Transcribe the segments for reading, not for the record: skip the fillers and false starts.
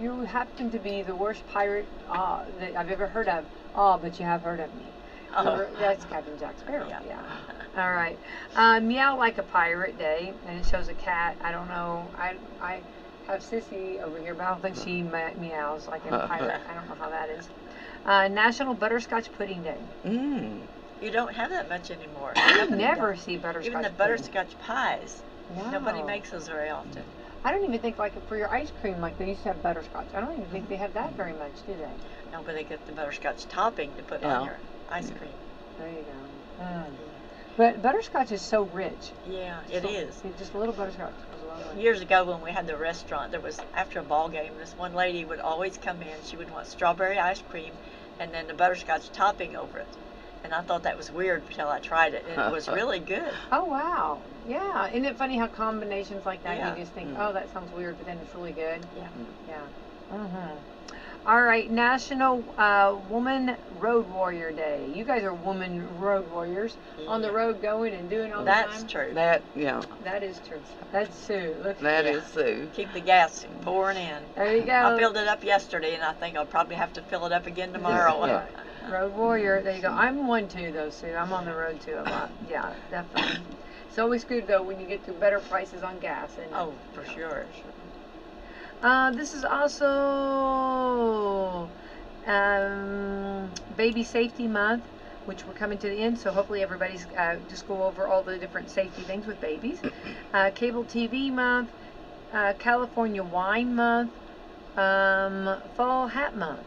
you happen to be the worst pirate that I've ever heard of. But you have heard of me. Oh. That's Captain Jack Sparrow. Yeah. All right. Meow Like a Pirate Day, and it shows a cat. I don't know. I have Sissy over here, but I don't think she meows like a pirate. I don't know how that is. National Butterscotch Pudding Day. You don't have that much anymore. I never see butterscotch. Even the butterscotch pies. Wow. Nobody makes those very often. I don't even think, like, for your ice cream, like they used to have butterscotch. I don't even think they have that very much, do they? No, but they get the butterscotch topping to put on your ice cream. There you go. But butterscotch is so rich. Yeah, it is. Just a little butterscotch goes a long way. Years ago when we had the restaurant, there was, after a ball game, this one lady would always come in. She would want strawberry ice cream and then the butterscotch topping over it. And I thought that was weird until I tried it, and it was really good. Oh, wow. Yeah. Isn't it funny how combinations like that, Yeah. you just think, oh, that sounds weird, but then it's really good? Yeah. Yeah. All right, National Woman Road Warrior Day. You guys are woman road warriors on the road going and doing all the time. That's true. That is true. That's Sue. Look, that is Sue. Keep the gas pouring in. There you go. I filled it up yesterday, and I think I'll probably have to fill it up again tomorrow. Yeah. Road warrior. There you go. I'm one too, though, Sue. I'm on the road too a lot. Yeah, definitely. It's always good though when you get to better prices on gas. And oh, for sure. This is also Baby Safety Month, which we're coming to the end. So hopefully everybody's just go over all the different safety things with babies. Cable TV Month, California Wine Month, Fall Hat Month.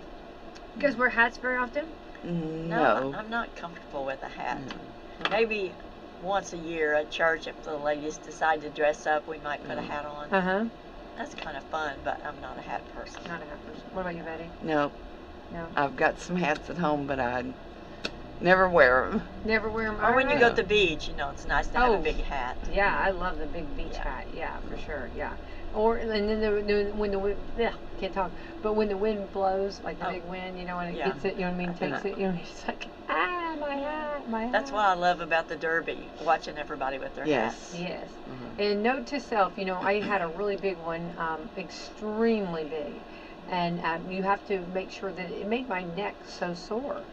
You guys wear hats very often? No. I'm not comfortable with a hat. Maybe once a year at church, if the ladies decide to dress up, we might put a hat on. That's kind of fun, but I'm not a hat person. Not a hat person. What about you, Betty? No. No. I've got some hats at home, but I never wear them. Never wear them. Or when you go to the beach, you know, it's nice to have a big hat. Yeah, I love the big beach hat. Yeah, for sure. Yeah. Or and then when the wind, can't talk. But when the wind blows, like the big wind, you know, when it gets it, you know what I mean, takes it, you know, it's like my hat. That's what I love about the Derby, watching everybody with their hats. Yes. And note to self, you know, I had a really big one, extremely big, and you have to make sure that it made my neck so sore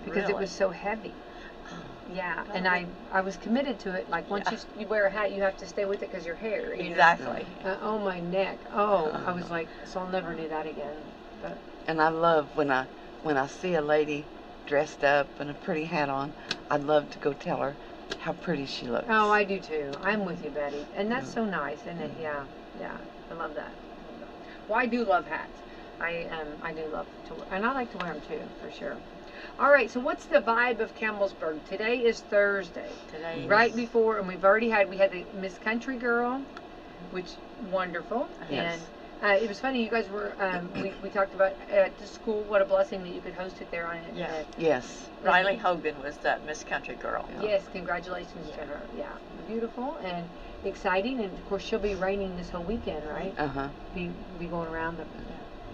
because it was so heavy. Yeah, and I was committed to it. Like once you wear a hat, you have to stay with it because your hair. Exactly. Oh, my neck. Oh, I was like, so I'll never do that again. But. And I love when I see a lady dressed up and a pretty hat on, I'd love to go tell her how pretty she looks. Oh, I do too. I'm with you, Betty. And that's so nice, isn't it? Yeah. I love that. Well, I do love hats. I do love to wear, and I like to wear them too, for sure. All right, so what's the vibe of Campbellsburg? Today is Thursday. Right before, and we had the Miss Country Girl, which wonderful. Yes. And it was funny. You guys were we talked about at the school. What a blessing that you could host it there on it. Yeah. Yes. Riley Hogan was that Miss Country Girl. Yes, congratulations to her. Yeah, beautiful and exciting, and of course she'll be reigning this whole weekend, right? Be going around the.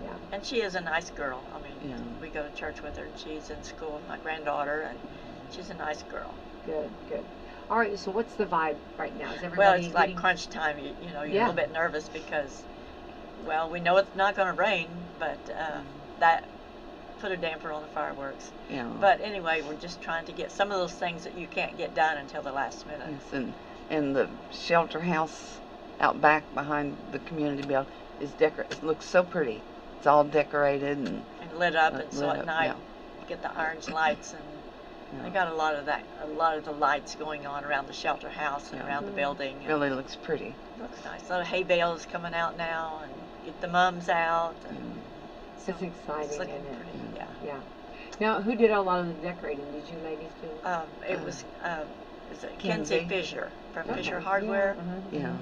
Yeah. And she is a nice girl. I mean, we go to church with her, and she's in school with my granddaughter, and she's a nice girl. Good. All right, so what's the vibe right now? Is everybody well, it's like crunch time. You know, you're a little bit nervous because, well, we know it's not going to rain, but that put a damper on the fireworks. Yeah. But anyway, we're just trying to get some of those things that you can't get done until the last minute. Yes, and the shelter house out back behind the community building is decorated. It looks so pretty. It's all decorated and lit up, and so at night you get the orange lights, and they got a lot of the lights going on around the shelter house and around the building. It really looks pretty. Looks nice. A lot of hay bales coming out now, and get the mums out. And so it's exciting. It's looking pretty. Yeah. Now, who did a lot of the decorating? Did you ladies do? It was Kenzie Fisher from Fisher Hardware. Yeah.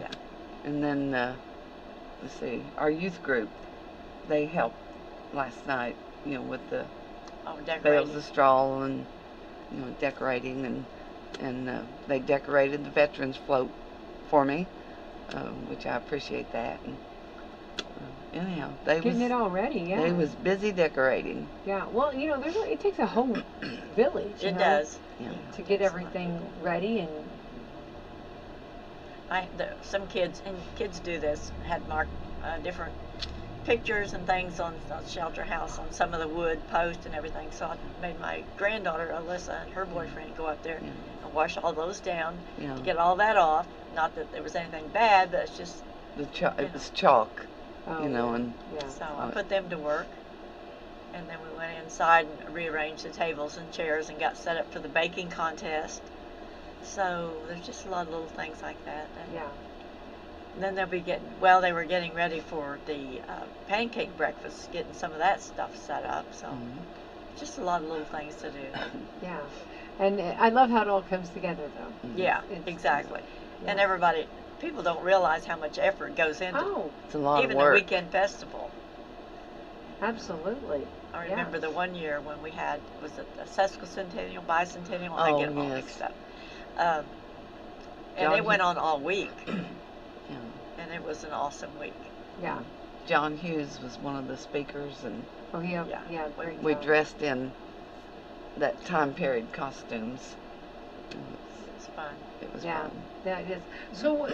And then let's see, our youth group. They helped last night, you know, with the bales of straw and, you know, decorating, and they decorated the veterans float for me, which I appreciate that. And anyhow, getting it all ready. Yeah. They was busy decorating. Yeah. Well, you know, it takes a whole village. It does. To get everything ready and. Some kids do this, had marked different pictures and things on shelter house on some of the wood posts and everything. So I made my granddaughter Alyssa and her boyfriend go up there and wash all those down to get all that off. Not that there was anything bad, but it's just it was chalk, and so I put them to work. And then we went inside and rearranged the tables and chairs and got set up for the baking contest. So there's just a lot of little things like that. And then they'll be they were getting ready for the pancake breakfast, getting some of that stuff set up. So just a lot of little things to do. Yeah. And I love how it all comes together, though. Yeah, exactly. And people don't realize how much effort goes into it's a lot even of work. The weekend festival. Absolutely. I remember the one year when we had, was it the sesquicentennial, bicentennial? I get them all mixed up. And it went on all week. And it was an awesome week. Yeah. John Hughes was one of the speakers, and great we job. dressed in that time period costumes. It was fun. It was fun. Yeah, it is. So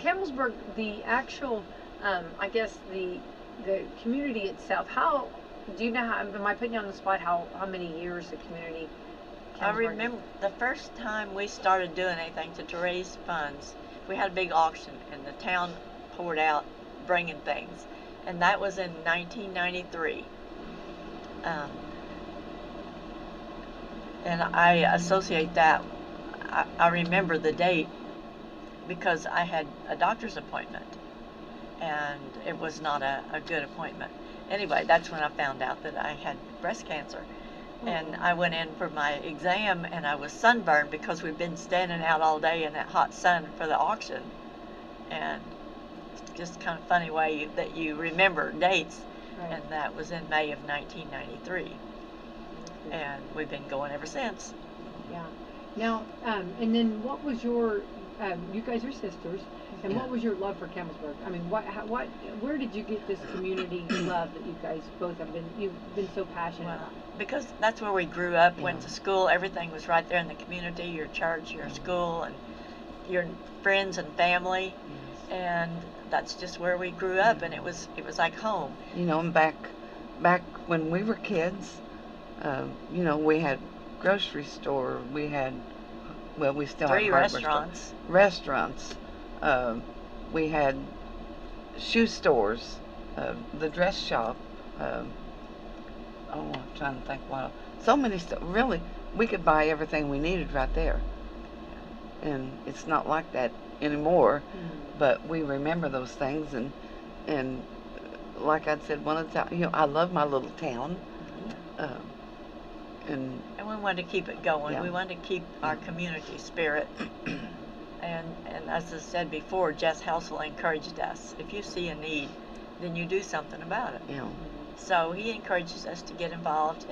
Campbellsburg, the actual, I guess the community itself, how, do you know how, am I putting you on the spot, how many years the community? I remember the first time we started doing anything to raise funds, we had a big auction and the town poured out bringing things, and that was in 1993. And I associate that, I remember the date because I had a doctor's appointment and it was not a good appointment. Anyway, that's when I found out that I had breast cancer. And I went in for my exam and I was sunburned because we'd been standing out all day in that hot sun for the auction. And it's just kind of funny way that you remember dates. Right. And that was in May of 1993. And we've been going ever since. Yeah. Now, and then what was your, you guys are sisters, and what was your love for Campbellsburg? I mean, where did you get this community love that you guys both you've been so passionate about? Because that's where we grew up, went to school, everything was right there in the community, your church, your school, and your friends and family, and that's just where we grew up, and it was like home. And back when we were kids, we had grocery store, we had, we still have 3 restaurants. Restaurants. We had shoe stores, the dress shop. I'm trying to think what. So many stuff. Really, we could buy everything we needed right there. And it's not like that anymore. But we remember those things, and like I said one of the times, I love my little town. And we wanted to keep it going. We wanted to keep our community spirit. And as I said before, Jess Housel encouraged us. If you see a need, then you do something about it. So he encourages us to get involved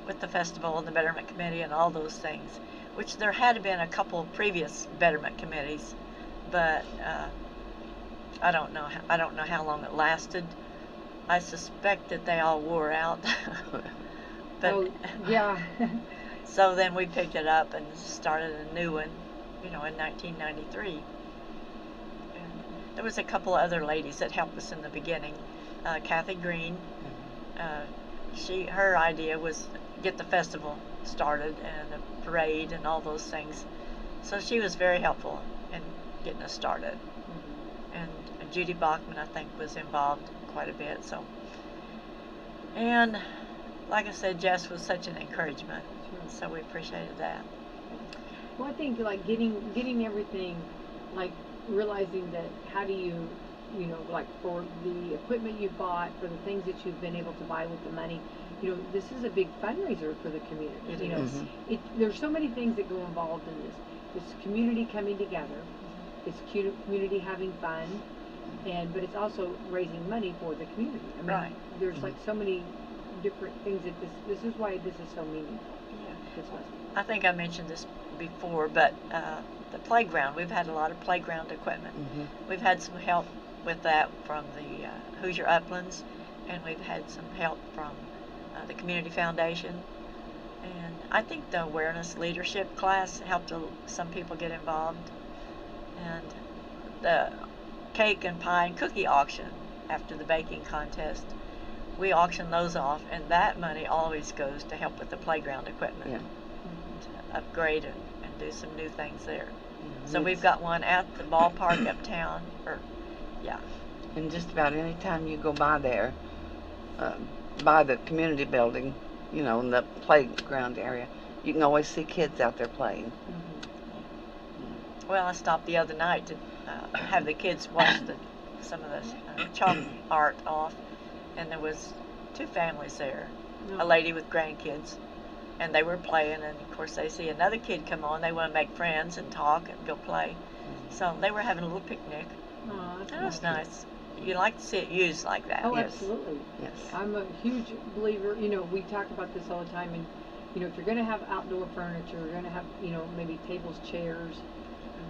with the festival and the Betterment Committee and all those things, which there had been a couple of previous Betterment Committees, but I don't know how long it lasted. I suspect that they all wore out. But so then we picked it up and started a new one, in 1993. And there was a couple of other ladies that helped us in the beginning. Kathy Green, her idea was get the festival started and the parade and all those things. So she was very helpful in getting us started. And Judy Bachman, I think, was involved quite a bit. And like I said, Jess was such an encouragement, so we appreciated that. Well, I think like getting everything, like realizing that how do you, like for the equipment you bought, for the things that you've been able to buy with the money, this is a big fundraiser for the community. There's so many things that go involved in this. This community coming together, it's community having fun, but it's also raising money for the community. I mean, there's like so many different things that this is why this is so meaningful. I think I mentioned this before, but the playground, we've had a lot of playground equipment. We've had some help with that from the Hoosier Uplands, and we've had some help from the Community Foundation. And I think the awareness leadership class helped some people get involved. And the cake and pie and cookie auction after the baking contest. We auction those off, and that money always goes to help with the playground equipment. Yeah. To upgrade and do some new things there. Yeah, So we've got one at the ballpark uptown, And just about any time you go by there, by the community building, you know, in the playground area, you can always see kids out there playing. Well, I stopped the other night to have the kids wash some of the chalk art off, and there was 2 families there, a lady with grandkids, and they were playing, and of course they see another kid come on, they want to make friends and talk and go play. So they were having a little picnic. Oh, that's That was nice. You like to see it used like that. Oh, Yes. absolutely. Yes. I'm a huge believer, you know, we talk about this all the time, and, you know, if you're going to have outdoor furniture, you're going to have, you know, maybe tables, chairs,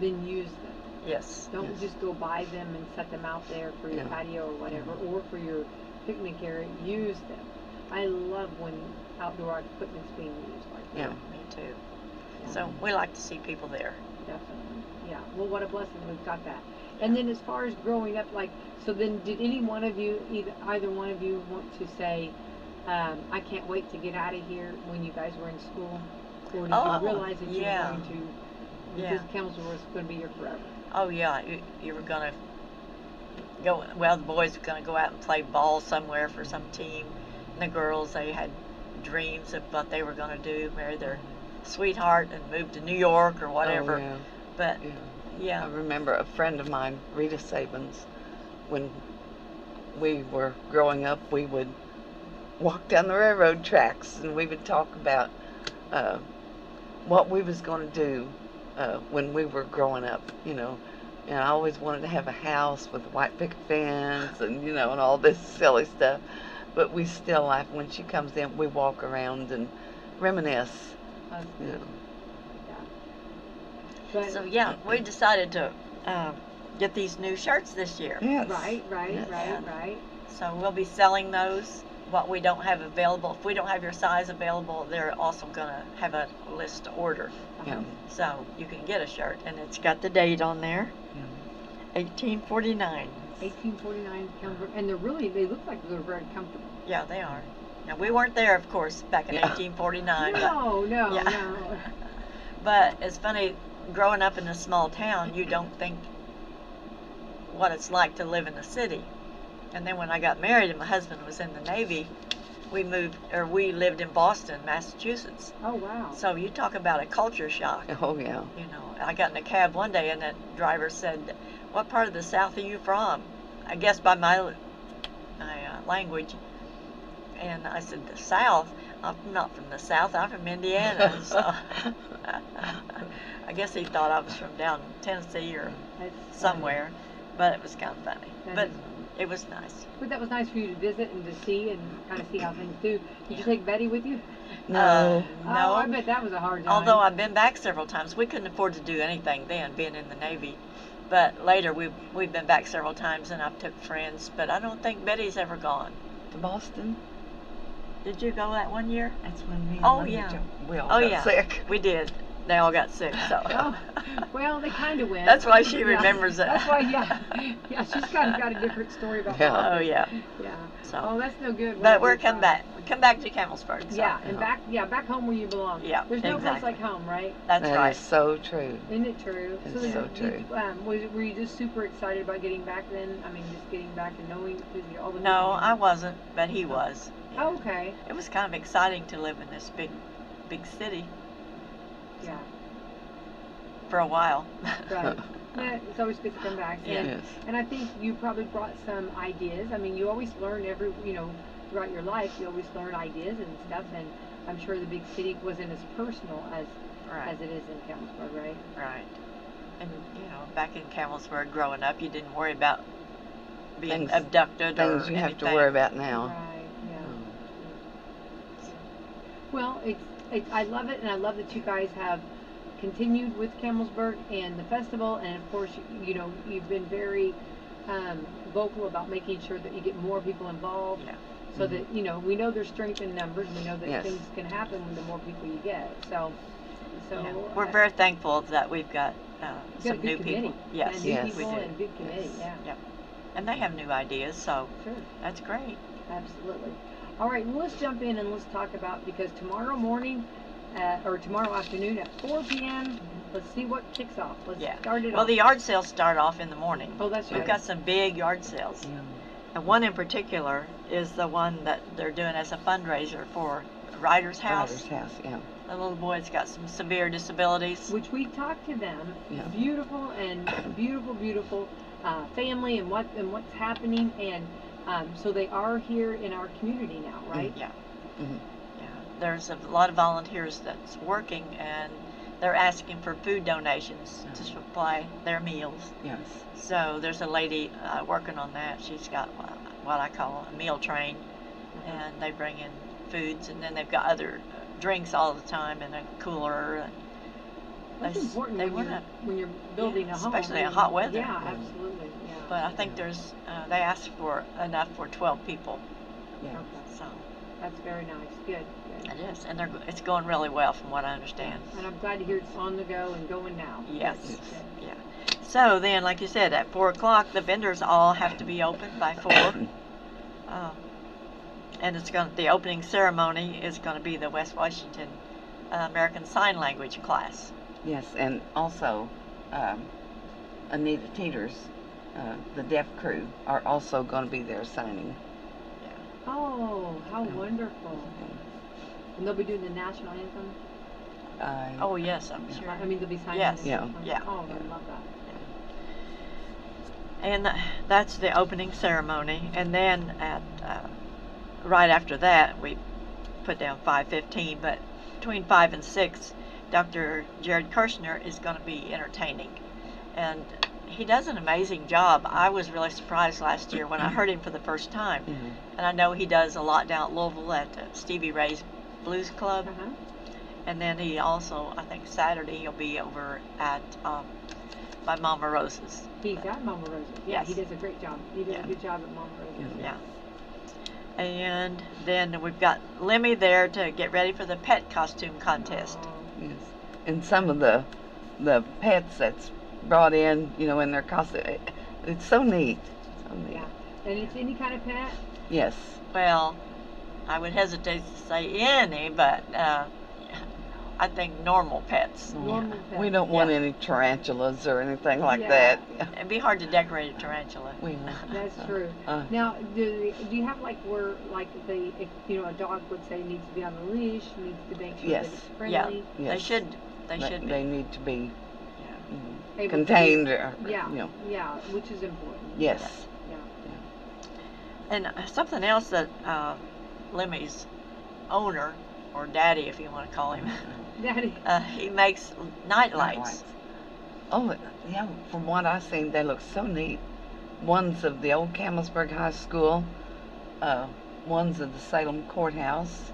then use them. Yes. Don't Yes. just go buy them and set them out there for your No. patio or whatever, or for your picnic area. Use them. I love when outdoor equipment's being used like that. Yeah. Me too. Yeah. So we like to see people there. Definitely. Yeah. Well, what a blessing we've got that. And then as far as growing up, like, so then did any one of you, either one of you want to say, I can't wait to get out of here when you guys were in school? Or did Oh, you realize that you yeah. were going to, Yeah. because Campbellsburg was going to be here forever? Oh yeah, you were gonna go. Well, the boys were gonna go out and play ball somewhere for some team, and the girls, they had dreams of what they were gonna do, marry their sweetheart and move to New York or whatever. Oh, yeah. But Yeah. I remember a friend of mine, Rita Sabins, when we were growing up, we would walk down the railroad tracks and we would talk about what we was going to do when we were growing up, you know. And I always wanted to have a house with a white picket fence and, you know, and all this silly stuff. But we still laugh when she comes in. We walk around and reminisce, That's you good. know. But, so yeah, we decided to get these new shirts this year. Yes. Right. Yes. So we'll be selling those. What we don't have available, if we don't have your size available, they're also gonna have a list to order. Yeah. So you can get a shirt, and it's got the date on there, Yeah. 1849. 1849 Campbellsburg, and they look like they're very comfortable. Yeah, they are. Now we weren't there, of course, back in Yeah. 1849. No, Yeah. But it's funny, growing up in a small town, you don't think what it's like to live in a city. And then when I got married and my husband was in the Navy, we lived in Boston, Massachusetts. Oh, wow. So you talk about a culture shock. Oh, yeah. You know, I got in a cab one day and that driver said, "What part of the South are you from?" I guess by my language. And I said, "The South? I'm not from the South, I'm from Indiana." So I guess he thought I was from down in Tennessee or That's somewhere, but it was kind of funny. That But is- it was nice. But that was nice for you to visit and to see and kind of see how things do. Did you take Betty with you? No. No. Oh, I bet that was a hard time. Although I've been back several times, we couldn't afford to do anything then, being in the Navy. But later we've been back several times, and I've took friends. But I don't think Betty's ever gone. To Boston? Did you go that one year? That's when me and Oh, Linda yeah. we all Oh got yeah, sick. we did. They all got sick, so. Oh, well, they kind of went. That's why she Yeah. remembers it. That's why, yeah. Yeah, she's kind of got a different story about Yeah. that. Oh yeah. Yeah. So. Oh, that's no good. But Whatever we're it's come on. back. We come back to Campbellsburg. So. Yeah, and back home where you belong. Yeah, There's no place exactly. like home, right? That's That right. is so true. Isn't it true? It's then so true. Were you just super excited about getting back then? I mean, just getting back and knowing all the No, people. I wasn't, but he was. Oh, okay. It was kind of exciting to live in this big city Yeah. for a while. Right. Yeah, it's always good to come back. Yeah. And, Yes. and I think you probably brought some ideas. I mean, you always learn throughout your life, you always learn ideas and stuff. And I'm sure the big city wasn't as personal as Right. it is in Campbellsburg, right? Right. And back in Campbellsburg, growing up, you didn't worry about being Things- abducted or Things you have to anything. worry about now. Right. Yeah. Oh. Well, I love it, and I love that you guys have continued with Campbellsburg and the festival, and of course, you've been very vocal about making sure that you get more people involved, Yeah. so that we know there's strength in numbers. We know that Yes. things can happen when the more people you get. So Yeah. We're very thankful that we've got you got a some good new committee. people. Yes, and new Yes. people we do. and good committee. Yes. Yeah. Yep. And they have new ideas, so Sure. that's great. Absolutely. All right, well, let's jump in and let's talk about, because tomorrow morning, or tomorrow afternoon at 4 p.m., let's see what kicks off. Let's start it off. Well, the yard sales start off in the morning. Oh, that's right. We've got some big yard sales. Yeah. And one in particular is the one that they're doing as a fundraiser for Ryder's House. Ryder's House, yeah. The little boy's got some severe disabilities. Which we talked to them. Yeah. Beautiful and beautiful family and what's happening, and so they are here in our community now, right? Yeah. Mm-hmm. Yeah. There's a lot of volunteers that's working, and they're asking for food donations to supply their meals. Yes. So there's a lady working on that. She's got what I call a meal train, and they bring in foods, and then they've got other drinks all the time in a cooler. And That's important when you're building a home. especially in hot weather. Yeah, absolutely. Yeah. But I think there's they asked for enough for 12 people. Yeah. Okay. So That's very nice. Good. it is, and it's going really well from what I understand. And I'm glad to hear it's on the go and going now. Yes. Good. Yeah. So then, like you said, at 4 o'clock, the vendors all have to be open by 4. And the opening ceremony is going to be the West Washington American Sign Language class. Yes, and also Anita Teeters, the deaf crew, are also going to be there signing. Oh, how wonderful. And they'll be doing the national anthem? Oh, yes, I'm sure. I mean, they'll be signing Yes. the Yeah. anthem. Yeah. Oh, I love that. And that's the opening ceremony. And then at right after that, we put down 5:15, but between 5 and 6, Dr. Jared Kirshner is going to be entertaining. And he does an amazing job. I was really surprised last year when I heard him for the first time. Mm-hmm. And I know he does a lot down at Louisville at Stevie Ray's Blues Club. Uh-huh. And then he also, I think Saturday, he'll be over at by Mama Rose's. He's at Mama Rose's. Yeah, Yes. he does a great job. He does Yeah. a good job at Mama Rose's. Yeah. And then we've got Lemmy there to get ready for the pet costume contest. Oh, Yes. And some of the pets that's brought in, in their costume, it's so neat. So neat. yeah. And it's any kind of pet? Yes. Well, I would hesitate to say any, but I think normal pets. Normal pets. We don't want Yeah. any tarantulas or anything like Yeah. that. It'd be hard to decorate a tarantula. We That's true. Now, do you have where if a dog would say needs to be on the leash, needs to make sure Yes. that it's friendly? Yeah. Yes. They should be. They need to be Able to contained. Yeah, yeah, which is important. Yes. Yeah. And something else that Lemmy's owner, or daddy if you want to call him, Daddy. he makes night lights. Oh, yeah, from what I've seen, they look so neat. One's of the old Campbellsburg High School, one's of the Salem Courthouse,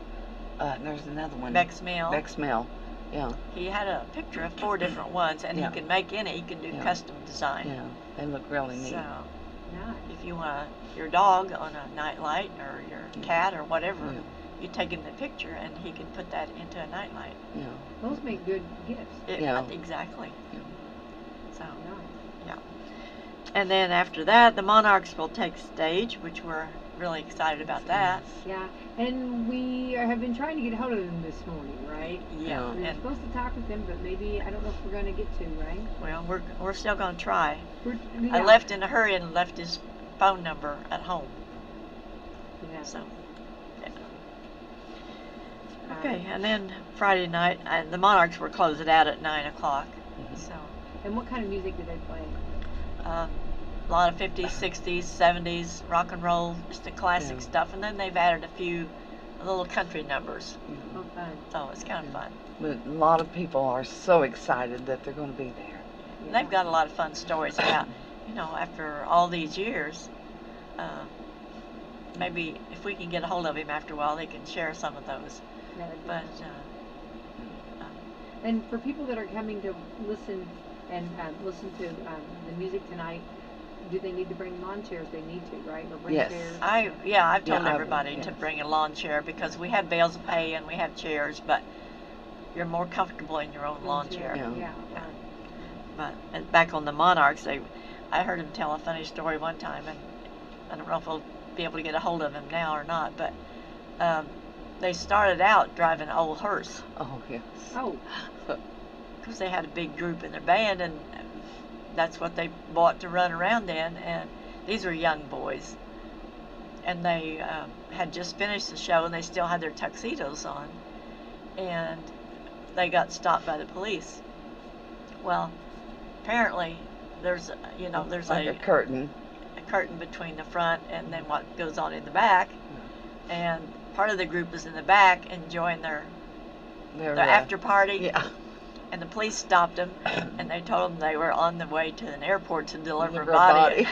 and there's another one. Beck's Mill. Beck's Mill, yeah. He had a picture of 4 different ones, and Yeah. he can make he can do Yeah. custom design. Yeah, they look really neat. So Nice. if you want your dog on a night light, or your cat, or whatever, Yeah. you take him the picture, and he can put that into a night light. Yeah. Those make good gifts. Yeah. Exactly. Yeah. So, Nice. and then after that, the Monarchs will take stage, which we're really excited about that. Yeah, and we have been trying to get a hold of them this morning, right? Yeah, We were and supposed to talk with them, but maybe, I don't know if we're going to get to, right? well, we're still going to try. I Yeah. left in a hurry and left his phone number at home. Yeah. So, yeah. Okay, and then Friday night, the Monarchs were closing out at 9 o'clock. So, And what kind of music do they play? a lot of 50s, 60s, 70s, rock and roll, just the classic Yeah. stuff. And then they've added a few little country numbers. Oh, fun. So it's kind of fun. But a lot of people are so excited that they're going to be there. And they've got a lot of fun stories about, after all these years, maybe if we can get a hold of him after a while, they can share some of those. That'd be But, And for people that are coming to listen and listen to the music tonight, do they need to bring lawn chairs? They need to, right? Or bring Yes. chairs? I've told Yeah, everybody to yes. bring a lawn chair, because we have bales of hay and we have chairs, but you're more comfortable in your own lawn chair. Yeah. Yeah. But back on the Monarchs, I heard him tell a funny story one time, and I don't know if we'll be able to get a hold of him now or not, but they started out driving an old hearse. Oh, yes. Oh. Because they had a big group in their band, and that's what they bought to run around in. And these were young boys, and they had just finished the show, and they still had their tuxedos on, and they got stopped by the police. Well, apparently there's like a curtain between the front and then what goes on in the back, and part of the group was in the back enjoying their after party. Yeah. And the police stopped them, and they told them they were on the way to an airport to deliver a body.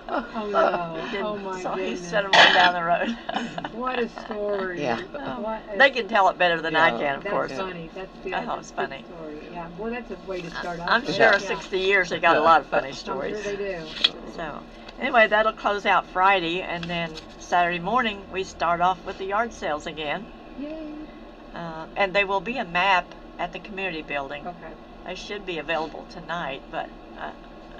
Oh no! Oh my so goodness! he sent them on down the road. What a story! Yeah. They can tell it better than I can, of course. That's funny. That's good. I thought it was That's a funny. good story. Yeah. Well, that's a way to start off. I'm sure 60 years they got a lot of funny stories. I'm sure they do. So, anyway, that'll close out Friday, and then Saturday morning we start off with the yard sales again. Yay! And there will be a map at the community building. Okay. They should be available tonight, but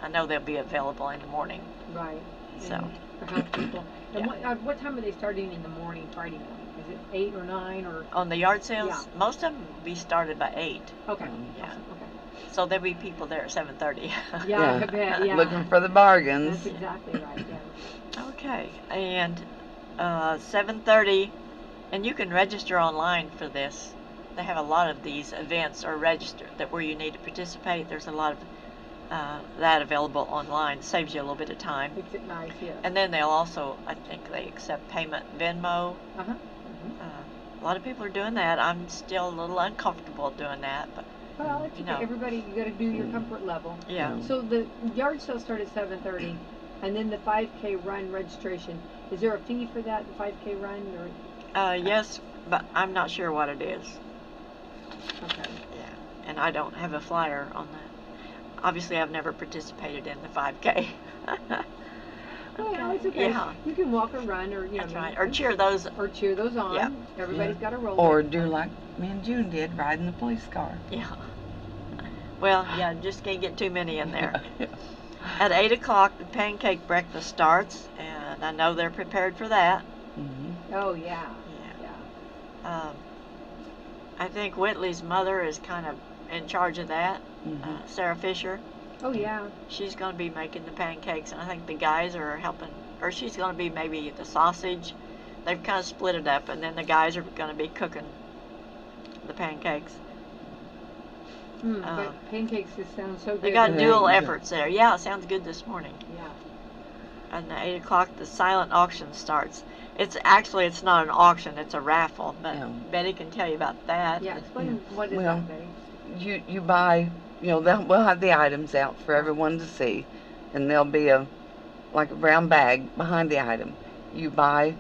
I know they'll be available in the morning. Right. So. For help people. And Yeah. what time are they starting in the morning, Friday morning? Is it 8 or 9 or? On the yard sales, Yeah. most of them will be started by 8. Okay. Yeah. Awesome. Okay. So there'll be people there at 7:30. Yeah, I bet. Yeah. Looking for the bargains. That's exactly right. Yeah. Okay, and 7:30, and you can register online for this. They have a lot of these events are registered where you need to participate. There's a lot of that available online. Saves you a little bit of time. Makes it nice. Yeah. And then they'll also, I think they accept payment Venmo. Uh-huh. A lot of people are doing that. I'm still a little uncomfortable doing that, but Well, it's okay. Everybody, you got to do your comfort level. yeah. So the yard sale started at 7:30, and then the 5K run registration. Is there a fee for that? The 5K run, or? Yes, but I'm not sure what it is. Okay. Yeah, and I don't have a flyer on that. Obviously, I've never participated in the 5K. Well, it's okay. Yeah. You can walk or run, or That's right. Or cheer those. Or cheer those on. Yeah. Everybody's got a role. Or do like me and June did, ride in the police car. Yeah. Well, yeah, just can't get too many in there. At 8 o'clock, the pancake breakfast starts, and I know they're prepared for that. Mm-hmm. Oh yeah. Yeah. I think Whitley's mother is kind of in charge of that. Sarah Fisher. Oh yeah. She's going to be making the pancakes, and I think the guys are helping, or she's going to be maybe the sausage. They've kind of split it up, and then the guys are going to be cooking the pancakes. But pancakes just sound so good. They got dual efforts there. Yeah, it sounds good this morning. Yeah. And at 8 o'clock, the silent auction starts. It's not an auction, it's a raffle, but Betty can tell you about that. Yeah, explain what is Well, that, Betty? You buy, we'll have the items out for everyone to see, and there'll be like a brown bag behind the item. You buy,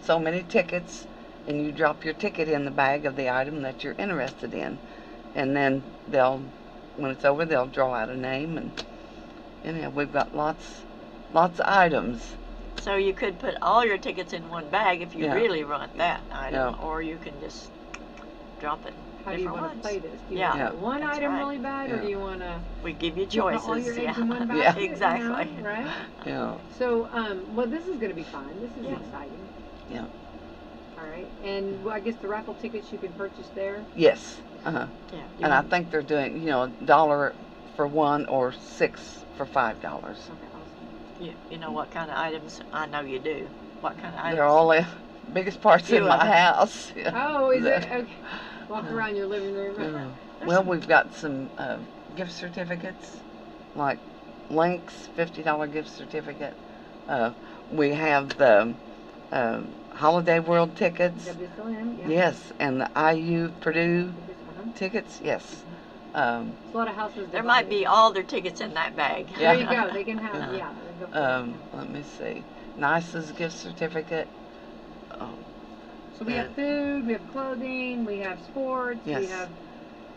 so many tickets, and you drop your ticket in the bag of the item that you're interested in, and then when it's over, they'll draw out a name, and we've got lots of items. So you could put all your tickets in one bag if you really want that item, or you can just drop it. How do you want to play this? Do you Yeah. want one That's item right. really bad, or do you want to? We give you Put choices. all your eggs in one Yeah. basket, Exactly. Right. Yeah. So, well, this is going to be fun. This is exciting. Yeah. All right, and I guess the raffle tickets you can purchase there. Yes. Yeah. And I think they're doing, $1 for one or 6 for $5. Okay, awesome. You know what kind of items? I know you do. What kind of items? They're all the biggest parts in my house. Oh, is it? Okay. Walk around your living room. Well, we've got some gift certificates, like Link's $50 gift certificate. We have the Holiday World tickets. Wslm, yeah. Yes, and the IU Purdue tickets. Yes. A lot of houses. There might be all their tickets in that bag. There you go. They can have. Let me see. Nice's gift certificate. So we have food, we have clothing, we have sports, we have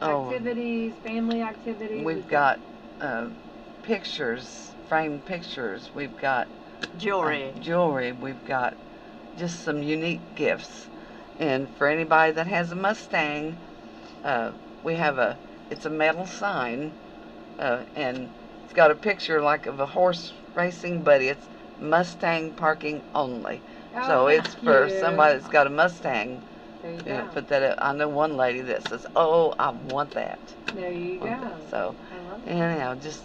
activities, family activities. We've got pictures, framed pictures. We've got jewelry. We've got just some unique gifts. And for anybody that has a Mustang, we have it's a metal sign, and it's got a picture like of a horse racing, but it's Mustang parking only. Oh, So it's for cute. somebody that's got a Mustang. There you You know, go. put that. I know one lady that says, "Oh, I want that." There you go. So, I love it. anyhow, just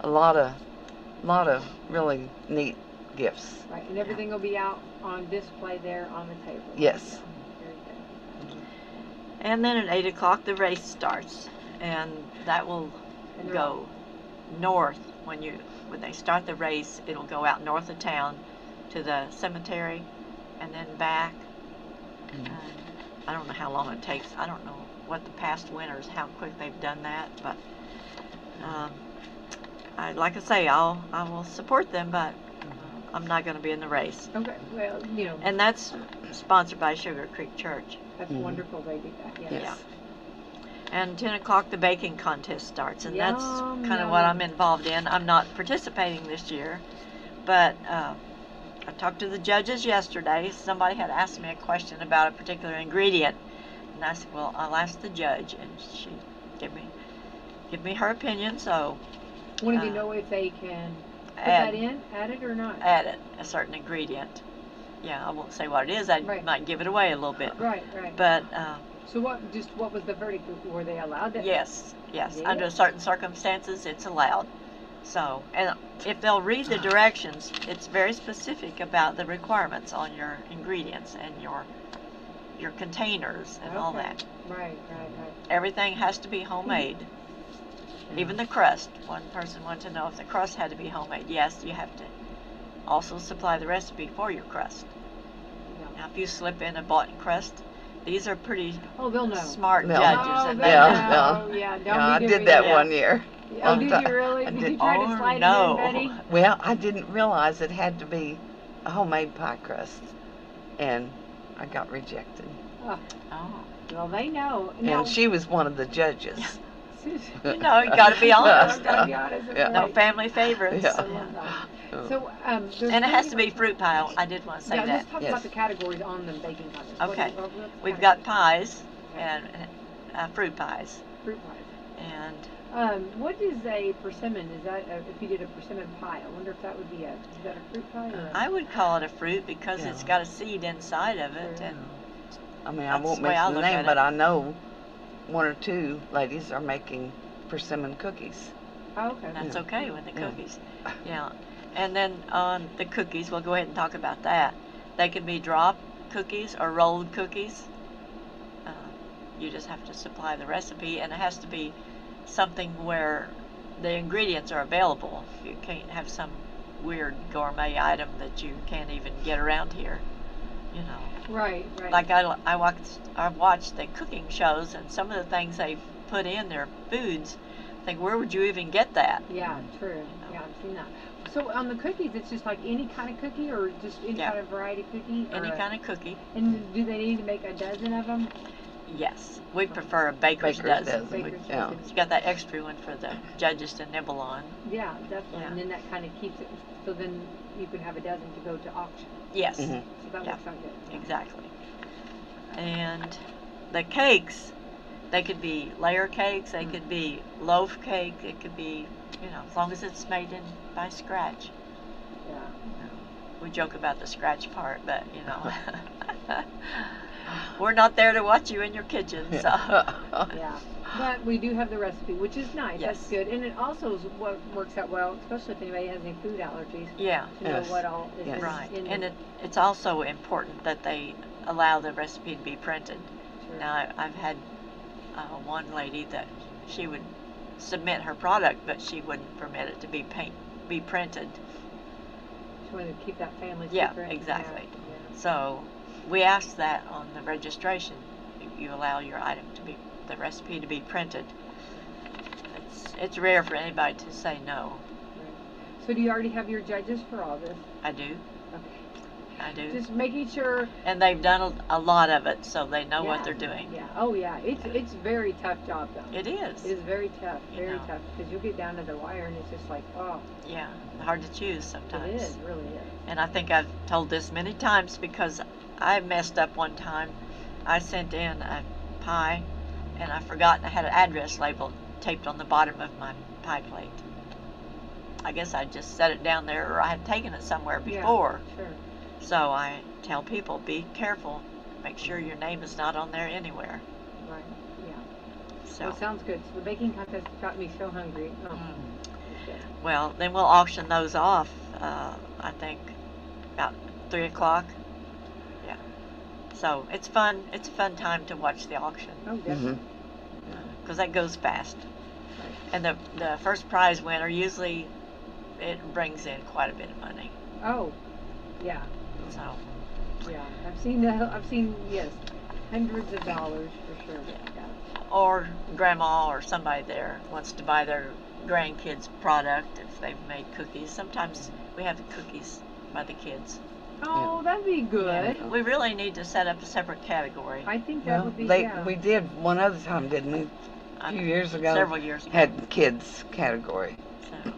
a lot of really neat gifts. Right, and everything will be out on display there on the table. Yes. Very good. And then at 8 o'clock the race starts, and that will And they're go north. When they start the race, it'll go out north of town to the cemetery, and then back. I don't know how long it takes. I don't know what the past winners, how quick they've done that, but like I say, I will support them, but I'm not going to be in the race. Okay, well, you know. And that's sponsored by Sugar Creek Church. That's wonderful they do that, yes. Yeah. And 10 o'clock the baking contest starts, and that's Yum, kind of yum, what yum. I'm involved in. I'm not participating this year, but I talked to the judges yesterday. Somebody had asked me a question about a particular ingredient, and I said, well, I'll ask the judge, and she give me her opinion. So Wanted to know if they can put add it or not. a certain ingredient. Yeah, I won't say what it is. I Right. might give it away a little bit. Right. But So what was the verdict? Were they allowed to? yes, Yeah. under certain circumstances, it's allowed. So, and if they'll read the directions, it's very specific about the requirements on your ingredients and your containers and all Okay. that. Right. Everything has to be homemade. Even the crust. One person wanted to know if the crust had to be homemade. Yes, you have to also supply the recipe for your crust. Yeah. Now, if you slip in a bought crust, these are pretty Oh, they'll know. smart They'll- judges, and they'll they know. know. Yeah, don't Yeah, be I doing did that that. one year. Oh, did you really? Did you try to Oh, slide no. it in, Betty? Well, I didn't realize it had to be a homemade pie crust, and I got rejected. Oh. Well, they know. And she was one of the judges. You know, you got to be honest. Gotta be honest. That's Yeah. No right. family favorites. Yeah. I love that. So, And it has to be fruit pie. I did want to say Yeah, that. let's talk Yes. about the categories on the baking contest. Okay. What's the We've category? got pies and fruit pies. Fruit pies. And What is a persimmon? Is that if you did a persimmon pie? I wonder if that would be is that a fruit pie or? I would call it a fruit because Yeah. it's got a seed inside of it. Sure. And I mean, I That's won't the way I mention the look at name, it. but I know one or two ladies are making persimmon cookies. Oh, okay. that's Yeah. okay with the Yeah. cookies. Yeah. And then on the cookies, we'll go ahead and talk about that. They can be drop cookies or rolled cookies. You just have to supply the recipe, and it has to be something where the ingredients are available. You can't have some weird gourmet item that you can't even get around here, you know. Right. Like I watched the cooking shows, and some of the things they put in their foods, I think, where would you even get that? Yeah, true. Yeah, I've seen that. So on the cookies, it's just like any kind of cookie, or just any Yeah. kind of variety cookie? Any kind of cookie. And do they need to make a dozen of them? Yes, we prefer a baker's dozen. Baker's Yeah. dozen. It's got that extra one for the judges to nibble on. Yeah, definitely. Yeah. And then that kind of keeps it. So then you can have a dozen to go to auction. Yes, Mhm. So that Yeah. works out good. exactly. And the cakes, they could be layer cakes, they could be loaf cake, it could be, as long as it's made by scratch. Yeah. We joke about the scratch part, but we're not there to watch you in your kitchen, so. Yeah. But we do have the recipe, which is nice. Yes. That's good. And it also is what works out well, especially if anybody has any food allergies. Yeah, To know Yes. what all is Yes. right. in And it. it's also important that they allow the recipe to be printed. Sure. Now, I've had one lady that she would submit her product, but she wouldn't permit it to be printed. Just wanted to keep that family Yeah, secret. exactly. Yeah. So we asked that on the registration. If you allow your item the recipe to be printed. It's rare for anybody to say no. Right. So do you already have your judges for all this? I do. Okay. I do. Just making sure. And they've done a lot of it, so they know what Yeah. they're doing. Yeah. Oh yeah. It's very tough job though. It is. It is very tough. You Very know. tough because you'll get down to the wire and it's just like, oh, Yeah, hard to choose sometimes. it is. Really is. And I think I've told this many times because I messed up one time. I sent in a pie and I forgot I had an address label taped on the bottom of my pie plate. I guess I just set it down there, or I had taken it somewhere before. Yeah, sure. So I tell people, be careful. Make sure your name is not on there anywhere. Right. Yeah. So. Well, sounds good. So the baking contest got me so hungry. Oh. Well, then we'll auction those off. I think about 3 o'clock. Yeah. So it's fun. It's a fun time to watch the auction. Oh, definitely. Because that goes fast. Right. And the first prize winner usually it brings in quite a bit of money. Oh, yeah. So. Yeah, I've seen yes, hundreds of dollars for sure. Yeah. Or grandma or somebody there wants to buy their grandkids' product if they've made cookies. Sometimes we have cookies by the kids. Oh, that'd be good. Yeah. We really need to set up a separate category. I think that would be. We did one other time, didn't we? A few years ago. Several years ago. Had kids category. So,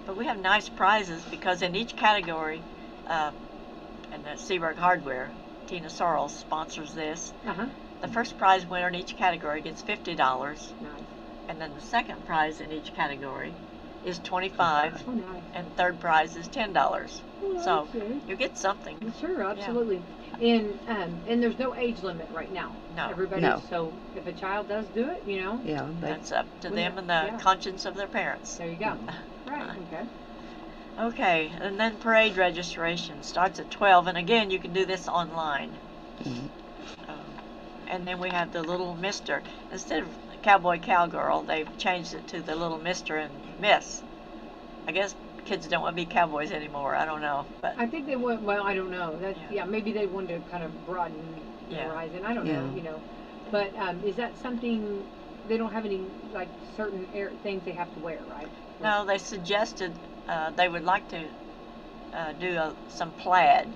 but we have nice prizes because in each category, and the Seaburg Hardware, Tina Sorrells sponsors this. The first prize winner in each category gets $50. Nice. And then the second prize in each category is $25. Oh, nice. And third prize is $10. Well, So okay. you get something. Sure, absolutely. Yeah. And there's no age limit right now. No. Everybody. No. So if a child does do it, you know. Yeah. That's up to them and the conscience of their parents. There you go. Right. Okay. Okay, and then parade registration starts at 12, and again, you can do this online. And then we have the little Mister. Instead of Cowboy Cowgirl, they've changed it to the little Mister and Miss. I guess kids don't want to be cowboys anymore. I don't know, but I think they want. Well, I don't know. Maybe they wanted to kind of broaden the horizon. I don't know. You know, but is that something? They don't have any like certain things they have to wear, right? No, they suggested they would like to do some plaid.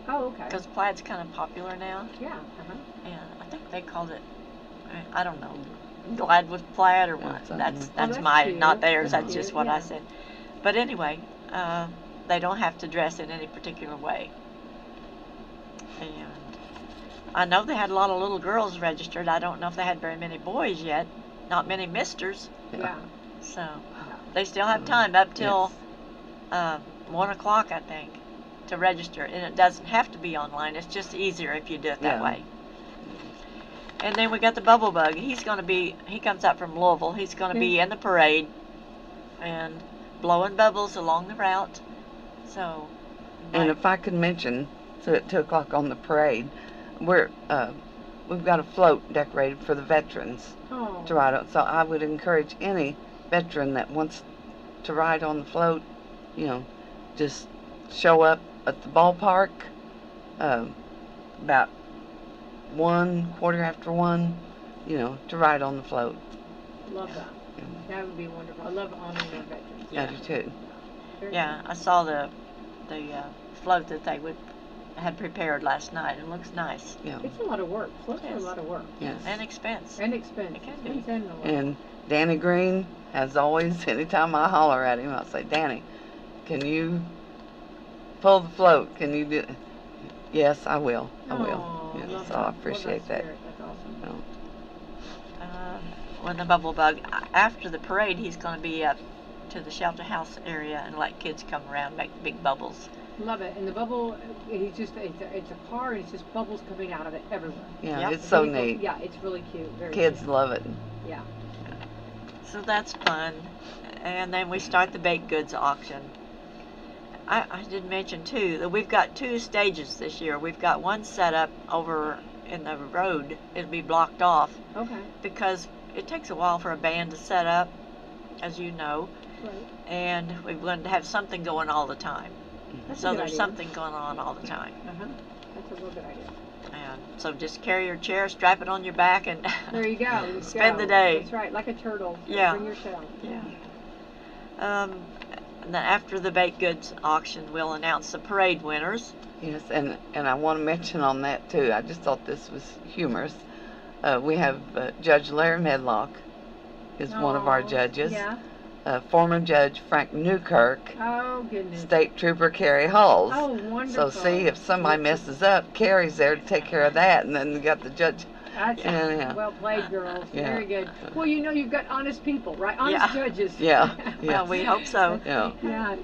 Oh, okay. Because plaid's kind of popular now. Yeah. And I think they called it, I don't know, glad with plaid or what. That's mine, cute. not theirs. That's cute. just what I said. But anyway, they don't have to dress in any particular way. And I know they had a lot of little girls registered. I don't know if they had very many boys yet. Not many misters. Yeah. So they still have time up till 1 o'clock, I think, to register. And it doesn't have to be online. It's just easier if you do it that way. And then we got the Bubble Bug. He comes up from Louisville. He's going to be in the parade and blowing bubbles along the route. So. And if I could mention, so at 2 o'clock on the parade, we've got a float decorated for the veterans to ride on. So I would encourage any veteran that wants to ride on the float, you know, just show up at the ballpark about 1:15, you know, to ride on the float. Love that. That would be wonderful. I love honoring our veterans. I do too. Yeah, I saw the float that they had prepared last night. It looks nice. Yeah. It's a lot of work. Floats are a lot of work. Yes. And expense. It can be. And Danny Green, as always, anytime I holler at him, I'll say, Danny, can you pull the float? Can you do it? Yes, I will. I will. Yes, so I appreciate that. That's awesome. When the Bubble Bug, after the parade, he's going to be up to the shelter house area and let kids come around, make big bubbles. Love it. And the bubble, it's a car, and it's just bubbles coming out of it everywhere. Yeah, it's so neat. Yeah, it's really cute. Kids cute. love it. Yeah. So that's fun. And then we start the baked goods auction. I did mention too that we've got 2 stages this year. We've got one set up over in the road. It'll be blocked off. Okay. Because it takes a while for a band to set up, as you know. Right. And we wanted to have something going all the time. So there's something going on all the time. That's a real good idea. And so just carry your chair, strap it on your back, and there you go. Spend the day. That's right, like a turtle. Yeah. Bring yourself. Yeah. And then after the baked goods auction, we'll announce the parade winners. Yes, and I want to mention on that too. I just thought this was humorous. We have Judge Larry Medlock is one of our judges. Yeah. Former Judge Frank Newkirk. Oh, goodness. State Trooper Carrie Halls. Oh, wonderful. So see, if somebody messes up, Carrie's there to take care of that, and then you got the judge That's Yeah. well played, girls. Yeah. Very good. Well, you know, you've got honest people, right? Honest judges. Yeah. Well, we hope so. Yeah. Yeah,